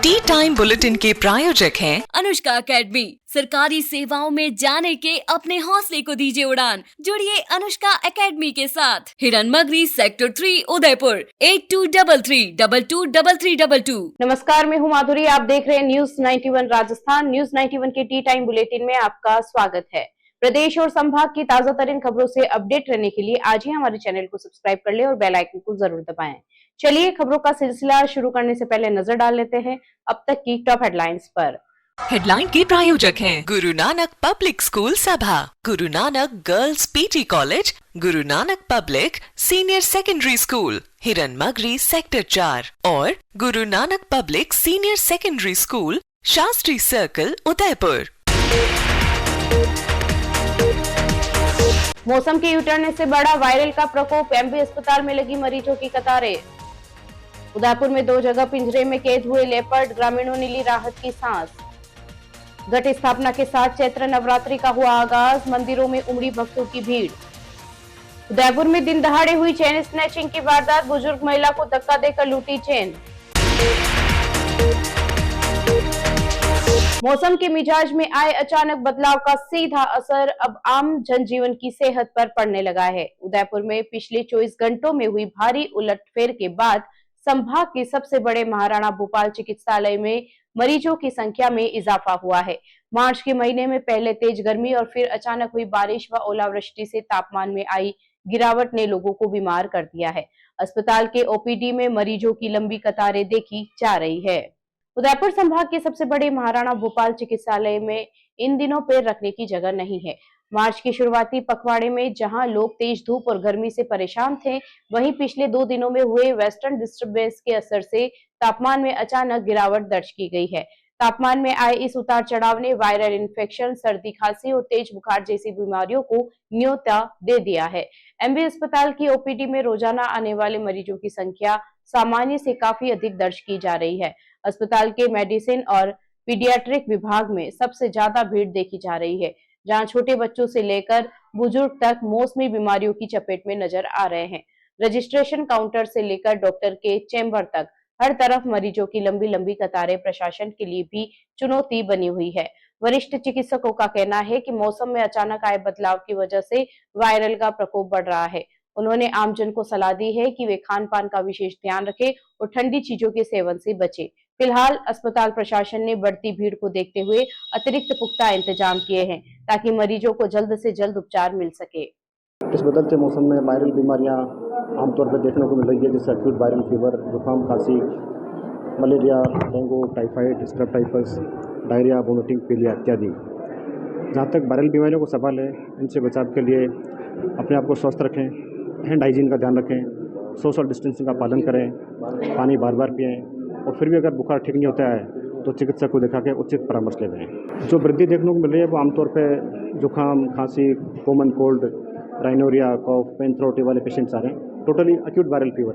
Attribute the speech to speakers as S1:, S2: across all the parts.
S1: T time bulletin के प्रायोजक हैं
S2: अनुष्का एकेडमी। सरकारी सेवाओं में जाने के अपने हौसले को दीजिए उड़ान। जुड़िए अनुष्का एकेडमी के साथ। हिरन मगरी सेक्टर 3 उदयपुर 8233223322।
S3: नमस्कार, मैं हूं माधुरी। आप देख रहे हैं न्यूज 91 राजस्थान। न्यूज 91 के टी टाइम बुलेटिन में आपका स्वागत है। प्रदेश और संभाग की ताजा तरीन खबरों से अपडेट रहने के लिए आज ही हमारे चैनल को सब्सक्राइब कर ले और बेल आइकन को जरूर दबाएं। चलिए खबरों का सिलसिला शुरू करने से पहले नजर डाल लेते हैं अब तक की टॉप हेडलाइंस पर।
S1: हेडलाइन के प्रायोजक हैं गुरु नानक पब्लिक स्कूल सभा, Guru Nanak girls PT college, Guru Nanak public senior secondary school, हिरन मगरी सेक्टर 4 और Guru Nanak public senior secondary school, Shastri circle, Udaipur.
S3: मौसम के यूटर्न से बड़ा वायरल का प्रकोप, एमबी अस्पताल में लगी मरीजों की कतारें। उदयपुर में 2 जगह पिंजरे में कैद हुए लेपर्ड, ग्रामीणों ने ली राहत की सांस। घट स्थापना के साथ चैत्र नवरात्रि का हुआ आगाज, मंदिरों में उमड़ी भक्तों की भीड़। उदयपुर में दिन दहाड़े हुई चेन स्नैचिंग की वारदात, बुजुर्ग महिला को धक्का देकर लूटी चेन। मौसम के मिजाज में आए अचानक बदलाव का सीधा असर अब आम जनजीवन की सेहत पर पड़ने लगा है। उदयपुर में पिछले 24 घंटों में हुई भारी उलटफेर के बाद संभाग के सबसे बड़े महाराणा भूपाल चिकित्सालय में मरीजों की संख्या में इजाफा हुआ है। मार्च के महीने में पहले तेज गर्मी और फिर अचानक हुई बारिश व ओलावृष्टि से तापमान में आई गिरावट ने लोगों को बीमार कर दिया है। अस्पताल के ओपीडी में मरीजों की लंबी कतारें देखी जा रही है। उदयपुर संभाग के सबसे बड़े महाराणा भूपाल चिकित्सालय में इन दिनों पैर रखने की जगह नहीं है। मार्च के शुरुआती पखवाड़े में जहां लोग तेज धूप और गर्मी से परेशान थे, वहीं पिछले 2 दिनों में हुए वेस्टर्न डिस्टर्बेंस के असर से तापमान में अचानक गिरावट दर्ज की गई है। तापमान में आए इस उतार चढ़ाव ने वायरल इन्फेक्शन, सर्दी, खांसी और तेज बुखार जैसी बीमारियों को न्योता दे दिया है। एमबी अस्पताल की ओपीडी में रोजाना आने वाले मरीजों की संख्या सामान्य से काफी अधिक दर्ज की जा रही है। अस्पताल के मेडिसिन और पीडियाट्रिक विभाग में सबसे ज्यादा भीड़ देखी जा रही है, जहां छोटे बच्चों से लेकर बुजुर्ग तक मौसमी बीमारियों की चपेट में नजर आ रहे हैं। रजिस्ट्रेशन काउंटर से लेकर डॉक्टर के चैम्बर तक हर तरफ मरीजों की लंबी लंबी कतारें प्रशासन के लिए भी चुनौती बनी हुई है। वरिष्ठ चिकित्सकों का कहना है कि मौसम में अचानक आए बदलाव की वजह से वायरल का प्रकोप बढ़ रहा है। उन्होंने आमजन को सलाह दी है कि वे खान पान का विशेष ध्यान रखें और ठंडी चीजों के सेवन से बचें। फिलहाल अस्पताल प्रशासन ने बढ़ती भीड़ को देखते हुए अतिरिक्त पुख्ता इंतजाम किए हैं ताकि मरीजों को जल्द से जल्द उपचार मिल सके।
S4: इस बदलते मौसम में वायरल बीमारियां आमतौर पर देखने को मिल रही है, जैसे एक्यूट वायरल फीवर, जुकाम, खांसी, malaria, dengue, typhoid, scrub typhus, diarrhoea, vomiting, पीलिया इत्यादि। जहाँ तक वायरल बीमारियों को सवाल है, इनसे बचाव के लिए अपने आप को स्वस्थ रखें, हैंड हाइजीन का ध्यान रखें, सोशल डिस्टेंसिंग का पालन करें, पानी बार बार पिएँ और फिर भी अगर बुखार ठीक नहीं होता है तो चिकित्सक को दिखा के उचित परामर्श ले लें। जो वृद्धि देखने को मिल रही है वो आमतौर पर जुकाम, खांसी, कॉमन कोल्ड, राइनोरिया, कॉफ, पेन थ्रोट वाले पेशेंट्स आ रहे हैं, totally acute viral fever.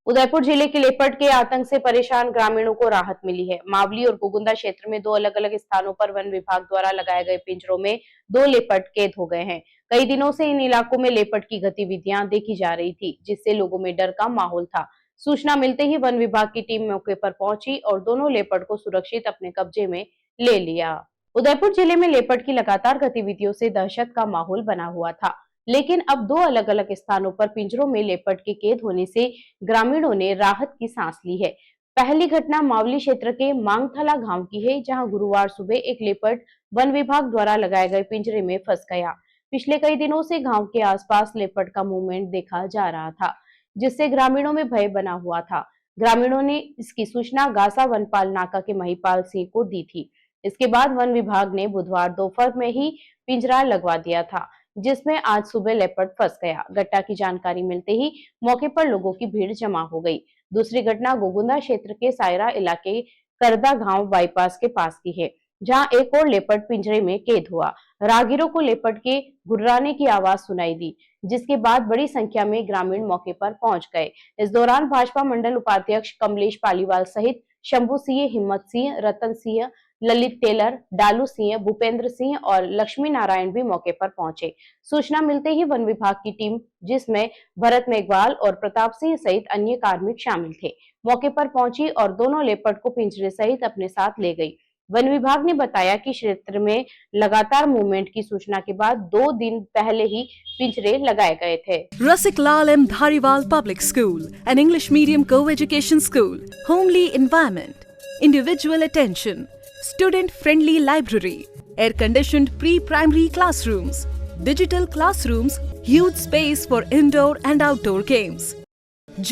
S3: Udaipur जिले के लेपर्ड के आतंक से परेशान ग्रामीणों को राहत मिली है। मावली और गोगुंदा क्षेत्र में 2 अलग अलग स्थानों पर वन विभाग द्वारा लगाए गए पिंजरों में 2 लेपर्ड कैद हो गए हैं। कई दिनों से इन इलाकों में लेपर्ड की गतिविधियां देखी जा रही थी, जिससे लोगों में डर का माहौल था। सूचना मिलते ही वन विभाग की टीम मौके पर पहुंची और दोनों लेपर्ड को सुरक्षित अपने कब्जे में ले लिया। उदयपुर जिले में लेपर्ड की लगातार गतिविधियों से दहशत का माहौल बना हुआ था, लेकिन अब 2 अलग अलग स्थानों पर पिंजरों में लेपर्ड के कैद होने से ग्रामीणों ने राहत की सांस ली है। पहली घटना मावली क्षेत्र के मांगथला गांव की है, जहां गुरुवार सुबह एक लेपर्ड वन विभाग द्वारा लगाए गए पिंजरे में फंस गया। पिछले कई दिनों से गांव के आसपास लेपर्ड का मूवमेंट देखा जा रहा था, जिससे ग्रामीणों में भय बना हुआ था। ग्रामीणों ने इसकी सूचना गासा वनपाल नाका के महिपाल सिंह को दी थी। इसके बाद वन विभाग ने बुधवार दोपहर में ही पिंजरा लगवा दिया था, जिसमें आज सुबह लेपर्ड फंस गया। घटना की जानकारी मिलते ही मौके पर लोगों की भीड़ जमा हो गई। दूसरी घटना गोगुंदा क्षेत्र के सायरा इलाके करदा गांव बाईपास के पास की है, जहां एक और लेपर्ड पिंजरे में कैद हुआ। राहगीरों को लेपर्ड के गुर्राने की आवाज सुनाई दी, जिसके बाद बड़ी संख्या में ग्रामीण मौके पर पहुंच गए। इस दौरान भाजपा मंडल उपाध्यक्ष कमलेश पालीवाल सहित शंभू सिंह, हिम्मत सिंह, रतन सिंह, ललित टेलर, डालू सिंह, भूपेंद्र सिंह और लक्ष्मी नारायण भी मौके पर पहुंचे। सूचना मिलते ही वन विभाग की टीम, जिसमें भरत मेघवाल और प्रताप सिंह सहित अन्य कार्मिक शामिल थे, मौके पर पहुंची और दोनों लेपर्ड को पिंजरे सहित अपने साथ ले गई। वन विभाग ने बताया कि क्षेत्र में लगातार मूवमेंट की सूचना के बाद 2 दिन पहले ही पिंजरे लगाए गए थे।
S5: Rasik Lal M. Dhariwal Public School, an English medium co-education school, homely environment, individual attention, student-friendly library, air-conditioned pre-primary classrooms, digital classrooms, huge space for indoor and outdoor games.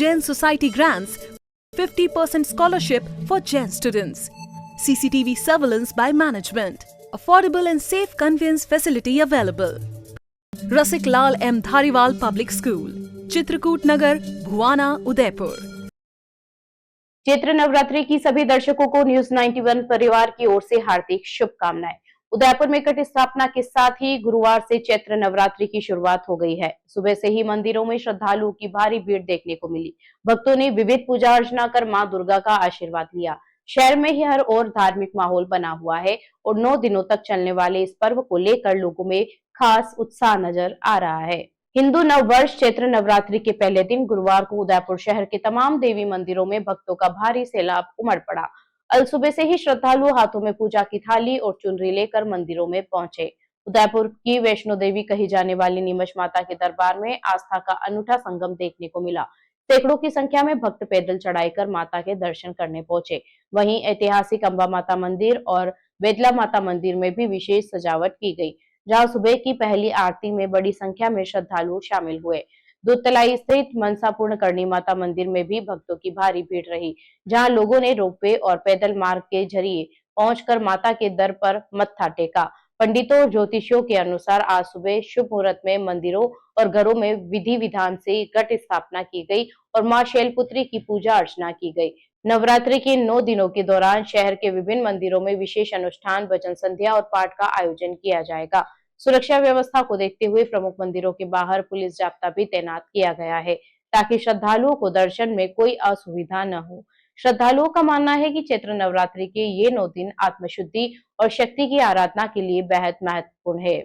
S5: Jain Society grants 50% scholarship for Jain students. CCTV surveillance by management. Affordable and safe conveyance facility available. Rasik Lal M. Dhariwal Public School, Chitrakoot Nagar, Bhuwana, Udaipur.
S3: Chaitra Navratri की सभी दर्शकों को news 91 परिवार की ओर से हार्दिक शुभकामनाएं। उदयपुर में घट स्थापना के साथ ही गुरुवार से चैत्र नवरात्रि की शुरुआत हो गई है। सुबह से ही मंदिरों में श्रद्धालुओं की भारी भीड़ देखने को मिली। भक्तों ने विविध पूजा अर्चना कर मां दुर्गा का आशीर्वाद लिया। शहर में ही हर ओर धार्मिक माहौल बना हुआ है और 9 दिनों तक चलने वाले इस पर्व को लेकर लोगों में खास उत्साह नजर आ रहा है। हिंदू नववर्ष चैत्र नवरात्रि के पहले दिन गुरुवार को उदयपुर शहर के तमाम देवी मंदिरों में भक्तों का भारी सैलाब उमड़ पड़ा। अल सुबह से ही श्रद्धालु हाथों में पूजा की थाली और चुनरी लेकर मंदिरों में पहुंचे। उदयपुर की वैष्णो देवी कही जाने वाली नीमच माता के दरबार में आस्था का अनूठा संगम देखने को मिला। सैकड़ों की संख्या में भक्त पैदल चढ़ाई कर माता के दर्शन करने पहुंचे। वहीं ऐतिहासिक अंबा माता मंदिर और बेतला माता मंदिर में भी विशेष सजावट की गई, जहां सुबह की पहली आरती में बड़ी संख्या में श्रद्धालु शामिल हुए। दूधतलाई स्थित मनसा पूर्ण करणी माता मंदिर में भी भक्तों की भारी भीड़ रही, जहां लोगों ने रोपवे और पैदल मार्ग के जरिए पहुंचकर माता के दर पर मत्था टेका। पंडितों और ज्योतिषियों के अनुसार आज सुबह शुभ मुहूर्त में मंदिरों और घरों में विधि विधान से घट स्थापना की गई और मां शैलपुत्री की पूजा अर्चना की गई। नवरात्रि के 9 दिनों के दौरान शहर के विभिन्न मंदिरों में विशेष अनुष्ठान, भजन संध्या और पाठ का आयोजन किया जाएगा। सुरक्षा व्यवस्था को देखते हुए प्रमुख मंदिरों के बाहर पुलिस जाब्ता भी तैनात किया गया है, ताकि श्रद्धालुओं को दर्शन में कोई असुविधा न हो। श्रद्धालुओं का मानना है कि चैत्र नवरात्रि के ये 9 दिन आत्मशुद्धि और शक्ति की आराधना के लिए बेहद महत्वपूर्ण है।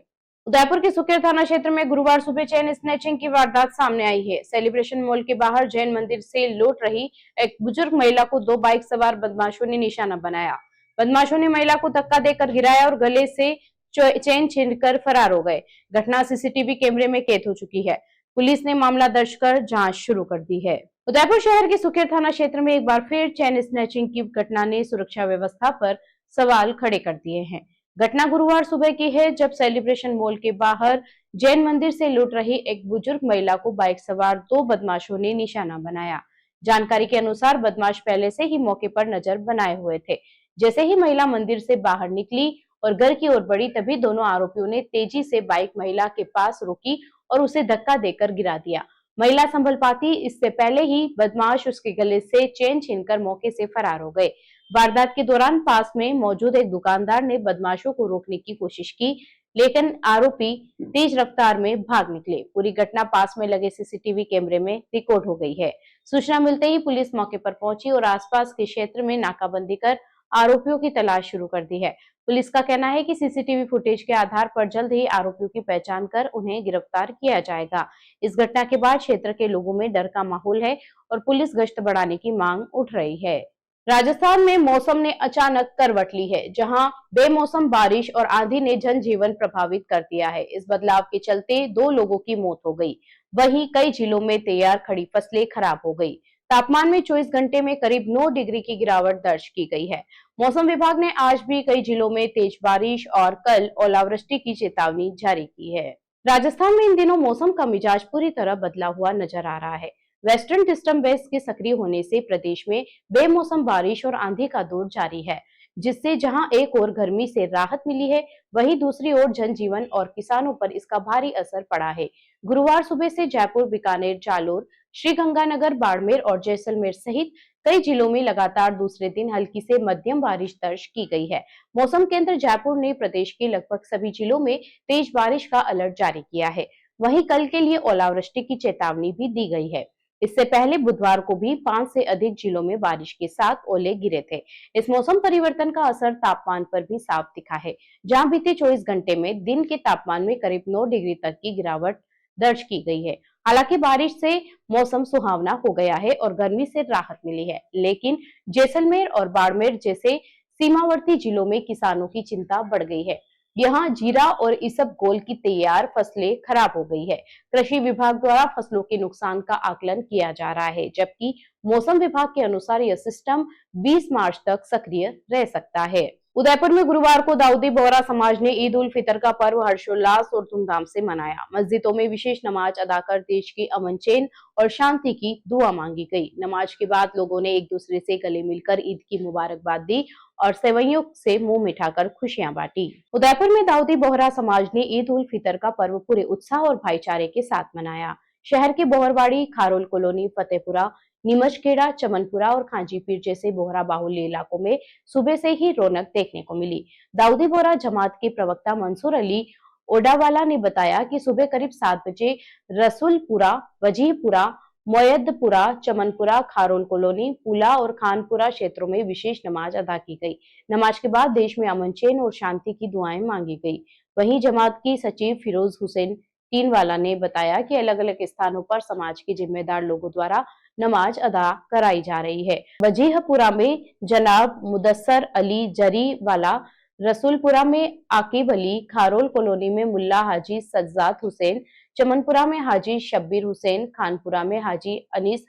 S3: उदयपुर के सुकेर थाना क्षेत्र में गुरुवार सुबह चेन स्नैचिंग की वारदात सामने आई है। सेलिब्रेशन मॉल के बाहर जैन मंदिर से लौट रही एक बुजुर्ग महिला को 2 बाइक सवार बदमाशों ने निशाना बनाया। बदमाशों ने महिला को धक्का देकर गिराया और गले से चेन छीनकर फरार हो गए। घटना सीसीटीवी कैमरे में कैद हो चुकी है। पुलिस ने मामला दर्ज कर जांच शुरू कर दी है। उदयपुर शहर के सुकेर थाना क्षेत्र में एक बार फिर चेन स्नैचिंग की घटना ने सुरक्षा व्यवस्था पर सवाल खड़े कर दिए हैं। घटना गुरुवार सुबह की है, जब सेलिब्रेशन मॉल के बाहर जैन मंदिर से लौट रही एक बुजुर्ग महिला को बाइक सवार 2 बदमाशों ने निशाना बनाया। जानकारी के अनुसार बदमाश पहले से ही मौके पर नजर बनाए हुए थे। जैसे ही महिला मंदिर से बाहर निकली और घर की ओर बढ़ी, तभी दोनों आरोपियों ने तेजी से बाइक महिला के पास रोकी और उसे धक्का देकर गिरा दिया। महिला संभल पाती इससे पहले ही बदमाश उसके गले से चेन छीनकर मौके से फरार हो गए। वारदात के दौरान पास में मौजूद एक दुकानदार ने बदमाशों को रोकने की कोशिश की, लेकिन आरोपी तेज रफ्तार में भाग निकले। पूरी घटना पास में लगे सीसीटीवी कैमरे में रिकॉर्ड हो गई है। सूचना मिलते ही पुलिस मौके पर पहुंची और आसपास के क्षेत्र में नाकाबंदी कर आरोपियों की तलाश शुरू कर दी है। पुलिस का कहना है कि सीसीटीवी फुटेज के आधार पर जल्द ही आरोपियों की पहचान कर उन्हें गिरफ्तार किया जाएगा। इस घटना के बाद क्षेत्र के लोगों में डर का माहौल है और पुलिस गश्त बढ़ाने की मांग उठ रही है। राजस्थान में मौसम ने अचानक करवट ली है, जहां बेमौसम बारिश और आंधी ने जनजीवन प्रभावित कर दिया है। इस बदलाव के चलते 2 लोगों की मौत हो गई। वहीं कई जिलों में तैयार खड़ी फसलें खराब हो गई। तापमान में 24 घंटे में करीब 9 डिग्री की गिरावट दर्ज की गई है। मौसम विभाग ने आज भी कई जिलों में तेज बारिश और कल ओलावृष्टि की चेतावनी जारी की है। राजस्थान में इन दिनों मौसम का मिजाज पूरी तरह बदला हुआ नजर आ रहा है। वेस्टर्न डिस्टर्बेंस के सक्रिय होने से प्रदेश में बेमौसम बारिश और आंधी का दौर जारी है, जिससे जहां एक ओर गर्मी से राहत मिली है, वहीं दूसरी ओर जनजीवन और किसानों पर इसका भारी असर पड़ा है। गुरुवार सुबह से जयपुर, बीकानेर, जालोर, श्रीगंगानगर, बाड़मेर और जैसलमेर सहित कई जिलों में लगातार दूसरे दिन हल्की से मध्यम बारिश दर्ज की गई है। मौसम केंद्र जयपुर ने प्रदेश के लगभग सभी जिलों में तेज बारिश का अलर्ट जारी किया है। वहीं कल के लिए ओलावृष्टि की चेतावनी भी दी गई है। इससे पहले बुधवार को भी 5 से अधिक जिलों में बारिश के साथ ओले गिरे थे। इस मौसम परिवर्तन का असर तापमान पर भी साफ दिखा है, जहां बीते 24 घंटे में दिन के तापमान में करीब 9 डिग्री तक की गिरावट दर्ज की गई है। हालांकि बारिश से मौसम सुहावना हो गया है और गर्मी से राहत मिली है, लेकिन जैसलमेर और बाड़मेर जैसे सीमावर्ती जिलों में किसानों की चिंता बढ़ गई है। यहाँ जीरा और इसबगोल की तैयार फसलें खराब हो गई है। कृषि विभाग द्वारा फसलों के नुकसान का आकलन किया जा रहा है, जबकि मौसम विभाग के अनुसार यह सिस्टम 20 मार्च तक सक्रिय रह सकता है। उदयपुर में गुरुवार को दाऊदी बोहरा समाज ने ईद उल फितर का पर्व हर्षोल्लास और धूमधाम से मनाया। मस्जिदों में विशेष नमाज अदा कर देश की अमन चैन और शांति की दुआ मांगी गई। नमाज के बाद लोगों ने एक दूसरे से गले मिलकर ईद की मुबारकबाद दी और सेवइयों से मुंह मिठाकर खुशियां बांटी। उदयपुर में दाऊदी बोहरा समाज ने ईद उल फितर का पर्व पूरे उत्साह और भाईचारे के साथ मनाया। शहर के बोहरवाड़ी, खारोल कॉलोनी, फतेहपुरा, नीमचखेड़ा, चमनपुरा और खांजीपीर जैसे बोहरा बाहुल्य इलाकों में सुबह से ही रौनक देखने को मिली। दाऊदी बोहरा जमात के प्रवक्ता मंसूर अली ओडावाला ने बताया कि सुबह करीब 7 बजे रसूलपुरा, वजीहपुरा, मोयदपुरा, चमनपुरा, खारोल कॉलोनी, पुला और खानपुरा क्षेत्रों में विशेष नमाज अदा की गई। नमाज के बाद देश में अमन चैन और शांति की दुआएं मांगी गई। वहीं जमात की सचिव फिरोज हुसैन टीनवाला ने बताया कि अलग अलग स्थानों पर समाज के जिम्मेदार लोगों द्वारा नमाज अदा कराई जा रही है। वजीहपुरा में जनाब मुदस्सर अली जरी वाला, रसूलपुरा में आकिब अली, खारोल कॉलोनी में मुल्ला हाजी सज्जाद हुसैन, चमनपुरा में हाजी शब्बीर हुसैन, खानपुरा में हाजी अनीस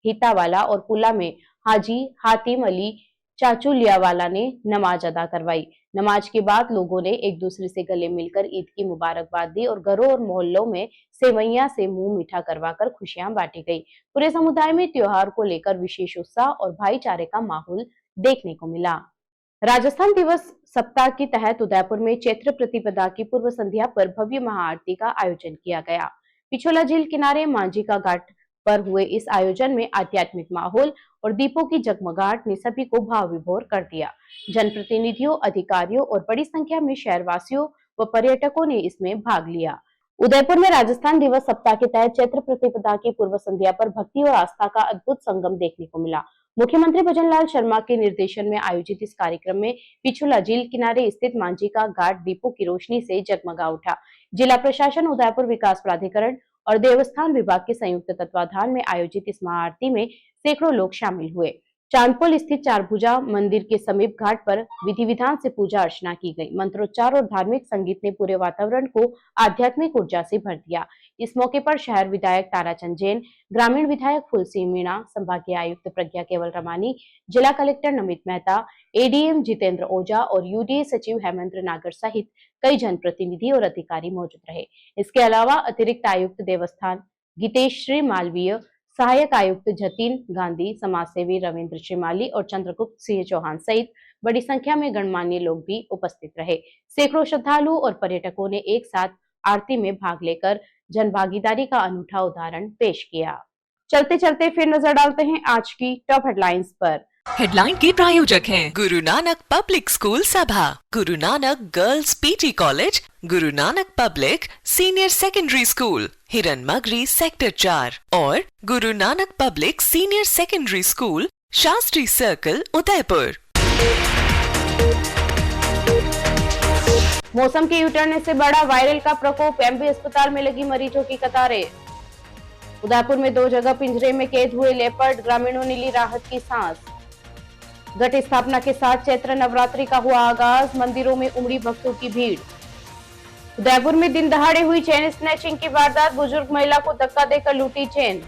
S3: हितावाला और पुला में हाजी हातिम अली चाचुलियावाला ने नमाज अदा करवाई। नमाज के बाद लोगों ने एक दूसरे से गले मिलकर ईद की मुबारकबाद दी और घरों और मोहल्लों में सेवइयां से मुंह मीठा करवाकर खुशियां बांटी गई। पूरे समुदाय में त्योहार को लेकर विशेष उत्साह और भाईचारे का माहौल देखने को मिला। राजस्थान दिवस सप्ताह के तहत उदयपुर में चैत्र प्रतिपदा की पूर्व संध्या पर भव्य महाआरती का आयोजन किया गया। पिछोला झील किनारे मांझी का घाट पर हुए इस आयोजन में आध्यात्मिक माहौल और दीपों की जगमगाहट ने सभी को भाव विभोर कर दिया। जनप्रतिनिधियों, अधिकारियों और बड़ी संख्या में शहरवासियों व पर्यटकों ने इसमें भाग लिया। उदयपुर में राजस्थान दिवस सप्ताह के तहत चैत्र प्रतिपदा की पूर्व संध्या पर भक्ति और आस्था का अद्भुत संगम देखने को मिला। मुख्यमंत्री भजनलाल शर्मा के निर्देशन में आयोजित इस कार्यक्रम में पिछोला झील किनारे स्थित मांझी का घाट दीपों की रोशनी से जगमगा उठा। जिला प्रशासन, उदयपुर विकास प्राधिकरण और देवस्थान विभाग के संयुक्त तत्वाधान में आयोजित इस महाआरती में सैकड़ों लोग शामिल हुए। चांदपोल स्थित चारभुजा मंदिर के समीप घाट पर विधि विधान से पूजा अर्चना की गई। मंत्रोच्चार और धार्मिक संगीत ने पूरे वातावरण को आध्यात्मिक ऊर्जा से भर दिया। इस मौके पर शहर विधायक ताराचंद जैन, ग्रामीण विधायक फुलसिंह मीणा, संभागीय आयुक्त प्रज्ञा केवल रमानी, जिला कलेक्टर नमित मेहता, एडीएम जितेंद्र ओझा और यूडीए सचिव हेमंत नागर सहित कई जनप्रतिनिधि और अधिकारी मौजूद रहे। इसके अलावा अतिरिक्त आयुक्त देवस्थान गीतेश श्री मालवीय, सहायक आयुक्त जतिन गांधी, समाजसेवी रविंद्र श्रीमाली और चंद्रगुप्त सिंह चौहान सहित बड़ी संख्या में गणमान्य लोग भी उपस्थित रहे। सैकड़ों श्रद्धालु और पर्यटकों ने एक साथ आरती में भाग लेकर जन भागीदारी का अनूठा उदाहरण पेश किया। चलते चलते फिर नजर डालते हैं आज की टॉप हेडलाइंस पर।
S1: हेडलाइन के प्रायोजक हैं गुरु नानक पब्लिक स्कूल सभा, Guru Nanak girls PT college, Guru Nanak public senior secondary school, Hiranmagri sector 4 और Guru Nanak public senior secondary school, Shastri circle, Udaipur.
S3: मौसम के यूटर्न से बड़ा वायरल का प्रकोप, एमबी अस्पताल में लगी मरीजों की कतारें। उदयपुर में 2 जगह पिंजरे में कैद हुए लेपर्ड, ग्रामीणों ने ली राहत की सांस। घट स्थापना के साथ चैत्र नवरात्रि का हुआ आगाज, मंदिरों में उमड़ी भक्तों की भीड़। उदयपुर में दिन दहाड़े हुई चेन स्नैचिंग की वारदात, बुजुर्ग महिला को धक्का देकर लूटी चेन।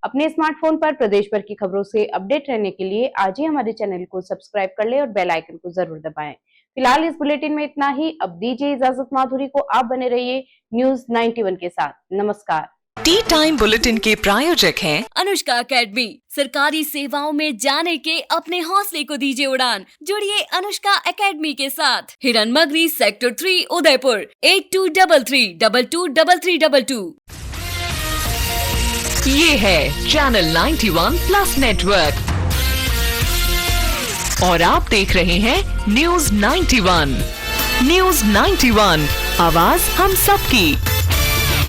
S3: अपने स्मार्टफोन पर प्रदेश भर की खबरों से अपडेट रहने के लिए आज ही हमारे चैनल को सब्सक्राइब कर ले और बेल आइकन को जरूर दबाएं। फिलहाल इस बुलेटिन में इतना ही। अब दीजिए इजाजत माधुरी को, आप बने रहिए न्यूज 91 के साथ। नमस्कार।
S1: टी टाइम बुलेटिन के प्रायोजक हैं
S2: अनुष्का एकेडमी। सरकारी सेवाओं में जाने के अपने हौसले को दीजिए उड़ान। जुड़िए अनुष्का एकेडमी के साथ। हिरनमगरी सेक्टर 3 उदयपुर 8233223322।
S1: ये है चैनल 91 प्लस नेटवर्क और आप देख रहे हैं न्यूज 91। न्यूज़ 91, आवाज हम सबकी।